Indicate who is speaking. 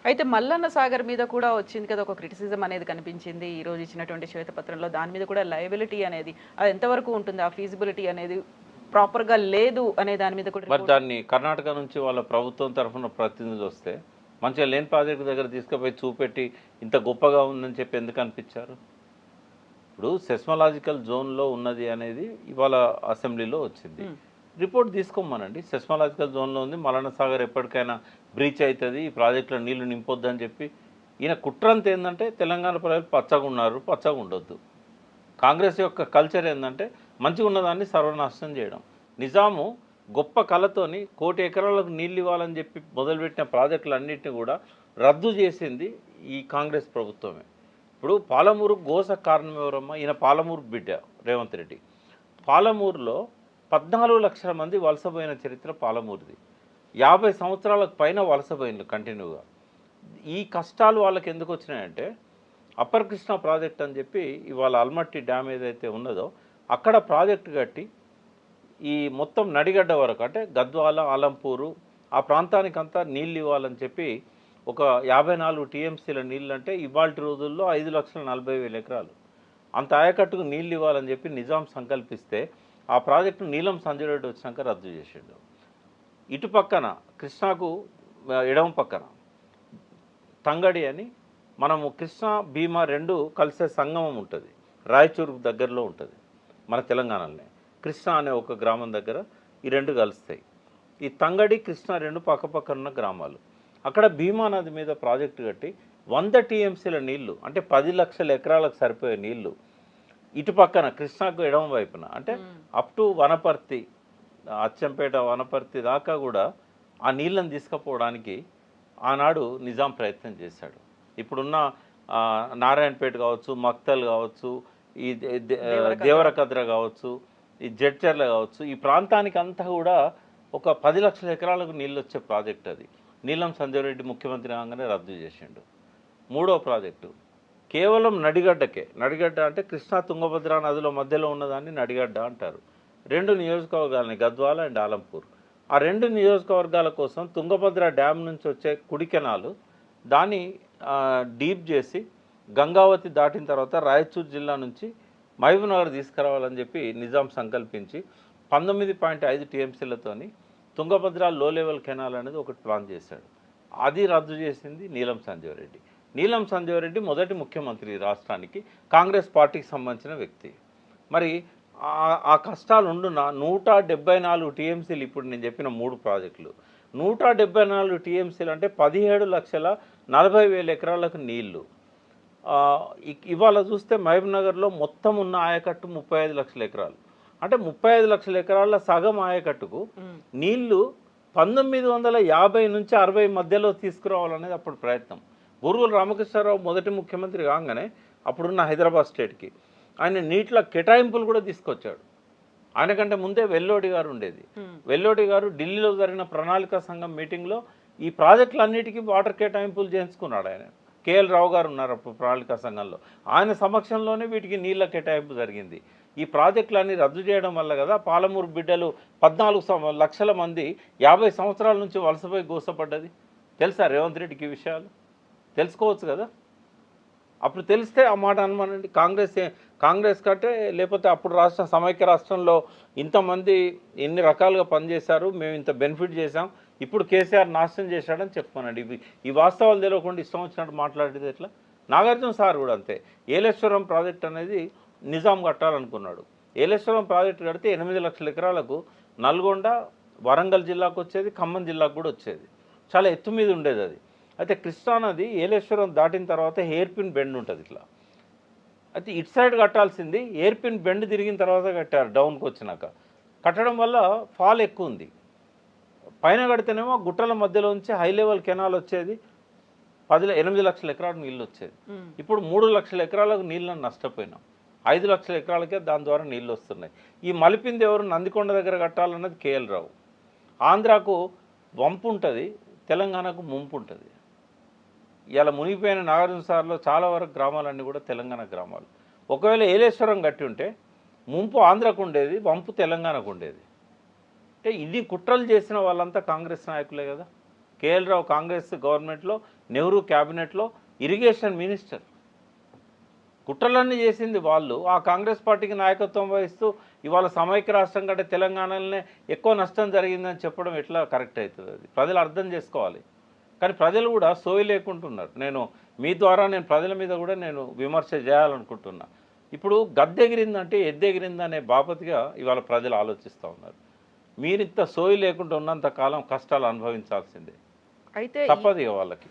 Speaker 1: అయితే మల్లన్న సాగర్ మీద కూడా వచ్చింది కదా ఒక క్రిటిసిజం అనేది కనిపించింది. ఈ రోజు ఇచ్చినటువంటి శ్వేతపత్రంలో దాని మీద కూడా లయబిలిటీ అనేది అది ఎంతవరకు ఉంటుంది? ఆ ఫీజిబిలిటీ అనేది ప్రాపర్‌గా లేదు అనే దాని మీద కూడా
Speaker 2: మరి
Speaker 1: రిపోర్ట్.
Speaker 2: దాన్ని కర్ణాటక నుంచి వాళ్ళ ప్రభుత్వం తరఫున ప్రతినిధులు వస్తే మంచిగా లేని ప్రాజెక్టు దగ్గర తీసుకుపోయి చూపెట్టి ఇంత గొప్పగా ఉందని చెప్పి ఎందుకు అనిపించారు? ఇప్పుడు సెస్మలాజికల్ జోన్లో ఉన్నది అనేది ఇవాళ అసెంబ్లీలో వచ్చింది. రిపోర్ట్ తీసుకోమనండి. సెస్మలాజికల్ జోన్లో ఉంది, మల్లన్న సాగర్ ఎప్పటికైనా బ్రీచ్ అవుతుంది, ఈ ప్రాజెక్టులో నీళ్లు నింపొద్దని చెప్పి ఈయన కుట్రంత ఏంటంటే తెలంగాణ ప్రజలు పచ్చగా ఉన్నారు, పచ్చగా ఉండొద్దు. కాంగ్రెస్ యొక్క కల్చర్ ఏంటంటే మంచిగా ఉన్నదాన్ని సర్వనాశనం చేయడం. నిజాము గొప్ప కళతోని 1,00,00,000 ఎకరాలకు నీళ్ళు ఇవ్వాలని చెప్పి మొదలుపెట్టిన ప్రాజెక్టులన్నింటినీ కూడా రద్దు చేసింది ఈ కాంగ్రెస్ ప్రభుత్వమే. ఇప్పుడు పాలమూరు గోస కారణం ఎవరమ్మా? ఈయన పాలమూరు బిడ్డ రేవంత్ రెడ్డి. పాలమూరులో 14 లక్షల మంది వలసపోయిన చరిత్ర పాలమూరుది. 50 సంవత్సరాలకు పైన వలసపోయిన కంటిన్యూగా. ఈ కష్టాలు వాళ్ళకి ఎందుకు వచ్చినాయంటే అప్పర్ కృష్ణ ప్రాజెక్ట్ అని చెప్పి ఇవాళ అల్మట్టి డ్యామ్ ఏదైతే ఉన్నదో అక్కడ ప్రాజెక్టు కట్టి ఈ మొత్తం నడిగడ్డ వరకు అంటే గద్వాల, ఆలంపూరు ఆ ప్రాంతానికంతా నీళ్ళు ఇవ్వాలని చెప్పి ఒక 54 టీఎంసీల నీళ్ళు అంటే ఇవాల్టి రోజుల్లో 5,40,000 ఎకరాలు అంత ఆయకట్టుకు నీళ్ళు ఇవ్వాలని చెప్పి నిజాం సంకల్పిస్తే ఆ ప్రాజెక్టు నీలం సంజయ్ రెడ్డి వచ్చినాక రద్దు చేసిండు. ఇటు పక్కన కృష్ణాకు ఎడమ పక్కన తంగడి అని మనము కృష్ణా భీమా రెండు కలిసే సంగమం ఉంటుంది, రాయచూరు దగ్గరలో ఉంటుంది మన తెలంగాణలోనే. కృష్ణా అనే ఒక గ్రామం దగ్గర ఈ రెండు కలుస్తాయి. ఈ తంగడి కృష్ణా రెండు పక్కపక్కన ఉన్న గ్రామాలు. అక్కడ భీమా నది మీద ప్రాజెక్టు కట్టి 100 టీఎంసీల నీళ్లు అంటే 10 లక్షల ఎకరాలకు సరిపోయే నీళ్లు ఇటు పక్కన కృష్ణాకు ఎడమ వైపున అంటే అప్ టు వనపర్తి, అచ్చంపేట వనపర్తి దాకా కూడా ఆ నీళ్ళని తీసుకుపోవడానికి ఆనాడు నిజాం ప్రయత్నం చేశాడు. ఇప్పుడున్న నారాయణపేట కావచ్చు, మక్తల్ కావచ్చు, ఈ దేవరకద్ర కావచ్చు, ఈ జడ్చర్ల కావచ్చు, ఈ ప్రాంతానికి అంతా కూడా ఒక 10 లక్షల ఎకరాలకు నీళ్ళు వచ్చే ప్రాజెక్ట్ అది. నీలం సంజయ్ రెడ్డి ముఖ్యమంత్రి కాగానే రద్దు చేసిండు. మూడో ప్రాజెక్టు కేవలం నడిగడ్డకే. నడిగడ్డ అంటే కృష్ణా తుంగభద్ర నదిలో మధ్యలో ఉన్నదాన్ని నడిగడ్డ అంటారు. 2 నియోజకవర్గాలని గద్వాల అండ్ ఆలంపూర్. ఆ 2 నియోజకవర్గాల కోసం తుంగభద్ర డ్యామ్ నుంచి వచ్చే కుడి కెనాలు దాన్ని డీప్ చేసి గంగావతి దాటిన తర్వాత రాయచూర్ జిల్లా నుంచి మహబూబ్నగర్ తీసుకురావాలని చెప్పి నిజాం సంకల్పించి 19.5 టీఎంసీలతోని తుంగభద్ర లో లెవెల్ కెనాల్ అనేది ఒకటి ప్లాన్ చేశాడు. అది రద్దు చేసింది నీలం సంజయ్ రెడ్డి. నీలం సంజయ్ రెడ్డి మొదటి ముఖ్యమంత్రి రాష్ట్రానికి, కాంగ్రెస్ పార్టీకి సంబంధించిన వ్యక్తి. మరి ఆ కష్టాలు ఉండున 174 టీఎంసీలు ఇప్పుడు నేను చెప్పిన 3 ప్రాజెక్టులు 174 టీఎంసీలు అంటే 17,40,000 ఎకరాలకు నీళ్లు. ఇవాళ చూస్తే మహబూబ్నగర్లో మొత్తం ఉన్న ఆయకట్టు 35 లక్షల ఎకరాలు అంటే 35 లక్షల ఎకరాల సగం ఆయకట్టుకు నీళ్లు 1950 నుంచి 60 మధ్యలో తీసుకురావాలనేది అప్పుడు ప్రయత్నం. బూరుగుల రామకృష్ణారావు మొదటి ముఖ్యమంత్రి కాగానే అప్పుడున్న హైదరాబాద్ స్టేట్కి ఆయన నీటిలో కేటాయింపులు కూడా తీసుకొచ్చాడు. ఆయనకంటే ముందే వెల్లోడి గారు ఉండేది. వెల్లోడి గారు ఢిల్లీలో జరిగిన ప్రణాళిక సంఘం మీటింగ్లో ఈ ప్రాజెక్టులన్నిటికీ వాటర్ కేటాయింపులు చేయించుకున్నాడు ఆయన. కేఎల్ రావు గారు ఉన్నారు అప్పుడు ప్రణాళిక సంఘంలో. ఆయన సమక్షంలోనే వీటికి నీళ్ళ కేటాయింపు జరిగింది. ఈ ప్రాజెక్టులన్నీ రద్దు చేయడం వల్ల కదా పాలమూరు బిడ్డలు 14 లక్షల మంది 50 సంవత్సరాల నుంచి వలసపోయి గోసపడ్డది. తెలుసా రేవంత్ రెడ్డికి ఈ విషయాలు? తెలుసుకోవచ్చు కదా. అప్పుడు తెలిస్తే ఆ మాట అనమానండి. కాంగ్రెస్ కంటే లేకపోతే అప్పుడు సమైక్య రాష్ట్రంలో ఇంతమంది ఎన్ని రకాలుగా పనిచేశారు, మేము ఇంత బెనిఫిట్ చేశాం, ఇప్పుడు కేసీఆర్ నాశనం చేశాడని చెప్పానండి. ఈ వాస్తవాలు తెలియకుండా ఇష్టం వచ్చినట్టు మాట్లాడేది ఎట్లా? నాగార్జున సార్ కూడా అంతే. ఏలేశ్వరం ప్రాజెక్ట్ అనేది నిజాం కట్టాలనుకున్నాడు. ఏలేశ్వరం ప్రాజెక్టు కడితే 8 లక్షల ఎకరాలకు నల్గొండ, వరంగల్ జిల్లాకు వచ్చేది, ఖమ్మం జిల్లాకు కూడా వచ్చేది. చాలా ఎత్తు మీద ఉండేది అది. అయితే కృష్ణానది ఏలేశ్వరం దాటిన తర్వాత హెయిర్పిన్ బెండ్ ఉంటుంది ఇట్లా. అయితే ఇటు సైడ్ కట్టాల్సింది ఎయిర్పిన్ బెండ్ తిరిగిన తర్వాత కట్టారు. డౌన్కి వచ్చినాక కట్టడం వల్ల ఫాల్ ఎక్కువ ఉంది. పైన కడితేనేమో గుట్టల మధ్యలో నుంచి హై లెవెల్ కెనాల్ వచ్చేది, 8 లక్షల ఎకరాలకు నీళ్ళు వచ్చేది. ఇప్పుడు 3 లక్షల ఎకరాలకు నీళ్ళని నష్టపోయినాం. 5 లక్షల ఎకరాలకే దాని ద్వారా నీళ్ళు వస్తున్నాయి. ఈ మలిపింది ఎవరు? నందికొండ దగ్గర కట్టాలన్నది కేఎల్ రావు. ఆంధ్రాకు వంపు ఉంటుంది, తెలంగాణకు ముంపు ఉంటుంది. ఇలా మునిగిపోయిన నాగార్జున సార్లో చాలా వరకు గ్రామాలన్నీ కూడా తెలంగాణ గ్రామాలు. ఒకవేళ ఏలేశ్వరం కట్టి ఉంటే ముంపు ఆంధ్రకు ఉండేది, వంపు తెలంగాణకు ఉండేది. అంటే ఇది కుట్రలు చేసిన వాళ్ళంతా కాంగ్రెస్ నాయకులే కదా. కేఎల్ రావు కాంగ్రెస్ గవర్నమెంట్లో నెహ్రూ క్యాబినెట్లో ఇరిగేషన్ మినిస్టర్. కుట్రలన్నీ చేసింది వాళ్ళు. ఆ కాంగ్రెస్ పార్టీకి నాయకత్వం వహిస్తూ ఇవాళ సమైక్య రాష్ట్రం కంటే తెలంగాణలోనే ఎక్కువ నష్టం జరిగిందని చెప్పడం ఎట్లా కరెక్ట్ అవుతుంది? అది ప్రజలు అర్థం చేసుకోవాలి. కానీ ప్రజలు కూడా సోయి లేకుంటున్నారు. మీ ద్వారా నేను ప్రజల మీద కూడా నేను విమర్శ చేయాలనుకుంటున్నా. ఇప్పుడు గద్దెగిరిందంటే ఎద్దెగిరిందనే బాపతిగా ఇవాళ ప్రజలు ఆలోచిస్తూ ఉన్నారు. మీరింత సోయి లేకుండా ఉన్నంత కాలం కష్టాలు అనుభవించాల్సిందే,
Speaker 1: అయితే
Speaker 2: తప్పదు ఇక వాళ్ళకి.